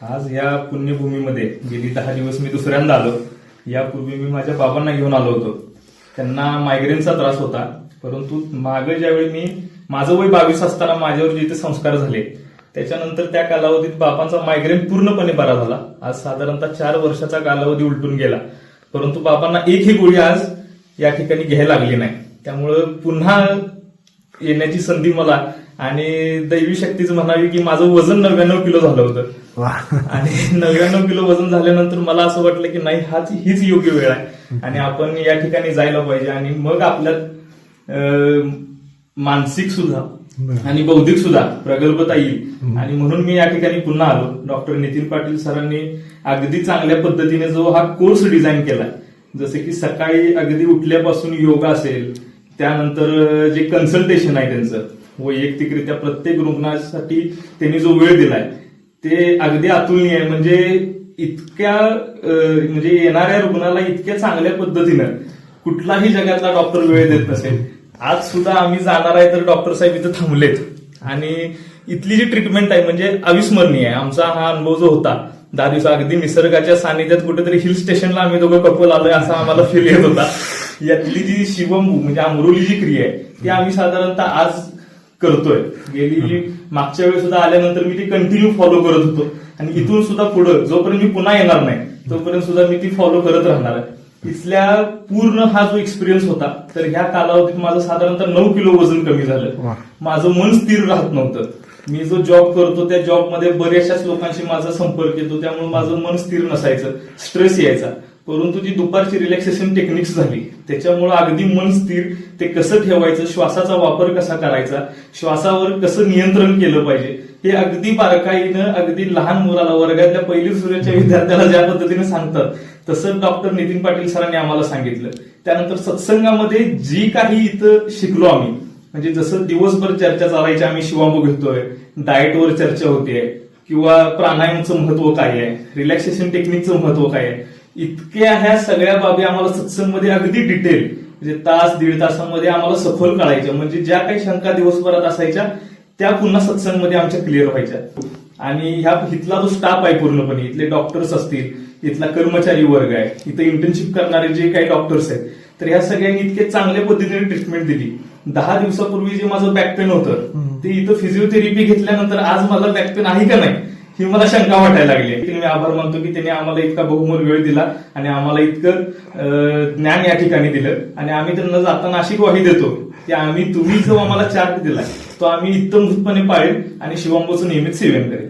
आज या पुण्यभूमीमध्ये गेली 10 दिवस मी दुसऱ्यांदा आलो. यापूर्वी मी माझ्या बाबांना घेऊन आलो होतो. त्यांना मायग्रेनचा त्रास होता, परंतु मागे ज्यावेळी माझं वय 22 असताना माझ्यावर जे इथे संस्कार झाले त्याच्यानंतर त्या कालावधीत बाबांचा मायग्रेन पूर्णपणे बरा झाला. आज साधारणतः 4 वर्षाचा कालावधी उलटून गेला, परंतु बाबांना एकही गोळी आज या ठिकाणी घ्यायला लागली नाही. त्यामुळं पुन्हा येण्याची संधी मला आणि दैवी शक्तीच म्हणावी की माझं वजन 99 किलो झालं होतं आणि 99 किलो वजन झाल्यानंतर मला असं वाटलं की नाही हीच योग्य वेळ आहे आणि आपण या ठिकाणी जायला पाहिजे आणि मग आपल्यात मानसिक सुद्धा आणि बौद्धिक सुद्धा प्रगल्भता येईल आणि म्हणून मी या ठिकाणी पुन्हा आलो. डॉक्टर नितीन पाटील सरांनी अगदी चांगल्या पद्धतीने जो हा कोर्स डिझाईन केलाय, जसे की सकाळी अगदी उठल्यापासून योगा असेल, त्यानंतर जे कन्सल्टेशन आहे त्यांचं वैयक्तिकरित्या प्रत्येक रुग्णासाठी त्यांनी जो वेळ दिलाय ते अगदी अतुलनीय आहे. म्हणजे इतक्या म्हणजे येणाऱ्या रुग्णाला इतक्या चांगल्या पद्धतीनं कुठलाही जगातला डॉक्टर वेळ देत नसेल. आज सुद्धा आम्ही जाणार आहे तर डॉक्टर साहेब इथं थांबलेत आणि इथली जी ट्रीटमेंट आहे म्हणजे अविस्मरणीय आहे. आमचा हा अनुभव जो होता 10 दिवस अगदी निसर्गाच्या सानिध्यात कुठेतरी हिल स्टेशनला आम्ही दोघं कपल आलोय असा आम्हाला फील येत होता. यातली जी शिवंभू म्हणजे अमरोली जी क्रिया आहे ती आम्ही साधारणतः आज करतोय. गेली मागच्या वेळेस सुद्धा आल्यानंतर मी ती कंटिन्यू फॉलो करत होतो आणि इथून सुद्धा पुढे जोपर्यंत मी पुन्हा येणार नाही तोपर्यंत सुद्धा मी ती फॉलो करत राहणार आहे. इथल्या पूर्ण हा जो एक्सपिरियन्स होता तर ह्या कालावधीत माझं साधारणतः 9 किलो वजन कमी झालं. माझं मन स्थिर राहत नव्हतं. मी जो जॉब करतो त्या जॉबमध्ये बऱ्याचशाच लोकांशी माझा संपर्क येतो, त्यामुळे माझं मन स्थिर नसायचं, स्ट्रेस यायचा. परंतु जी दुपारची रिलॅक्सेशन टेक्निक्स झाली त्याच्यामुळे अगदी मन स्थिर, ते कसं ठेवायचं, श्वासाचा वापर कसा करायचा, श्वासावर कसं नियंत्रण केलं पाहिजे हे अगदी बारकाईनं अगदी लहान मुलाला वर्गातल्या पहिली दुसऱ्याच्या विद्यार्थ्याला ज्या पद्धतीने सांगतात तसं डॉक्टर नितीन पाटील सरांनी आम्हाला सांगितलं. त्यानंतर सत्संगामध्ये जी काही इथं शिकलो आम्ही, म्हणजे जसं दिवसभर चर्चा चालायची, आम्ही शिवांबू घेतोय, डाएटवर चर्चा होतीये किंवा प्राणायामचं महत्व काय आहे, रिलॅक्सेशन टेक्निकचं महत्व काय आहे, इतक्या ह्या सगळ्या बाबी आम्हाला सत्संगमध्ये अगदी डिटेल म्हणजे तास 1.5 तासामध्ये आम्हाला सखोल काढायच्या. म्हणजे ज्या काही शंका दिवसभरात असायच्या त्या पुन्हा सत्संगमध्ये आमच्या क्लिअर व्हायच्या. आणि इथला जो स्टाफ आहे पूर्णपणे, इथले डॉक्टर्स असतील, इथला कर्मचारी वर्ग आहे, इथं इंटर्नशिप करणारे जे काही डॉक्टर्स आहेत, तर ह्या सगळ्यांनी इतके चांगल्या पद्धतीने ट्रीटमेंट दिली. 10 दिवसापूर्वी जे माझं बॅक पेन होतं ते इथं फिजिओथेरपी घेतल्यानंतर आज मला बॅक पेन आहे का नाही ही मला शंका वाटायला लागली. मी आभार मानतो की त्यांनी आम्हाला इतका बहुमोल वेळ दिला आणि आम्हाला इतकं ज्ञान या ठिकाणी दिलं आणि आम्ही त्यांना जाताना अशी ग्वाही देतो की तुम्ही जो आम्हाला चार्ट दिलाय तो आम्ही इत्तमभूतपणे पाळेल आणि शिवांबूचं नियमित सेवन करेल.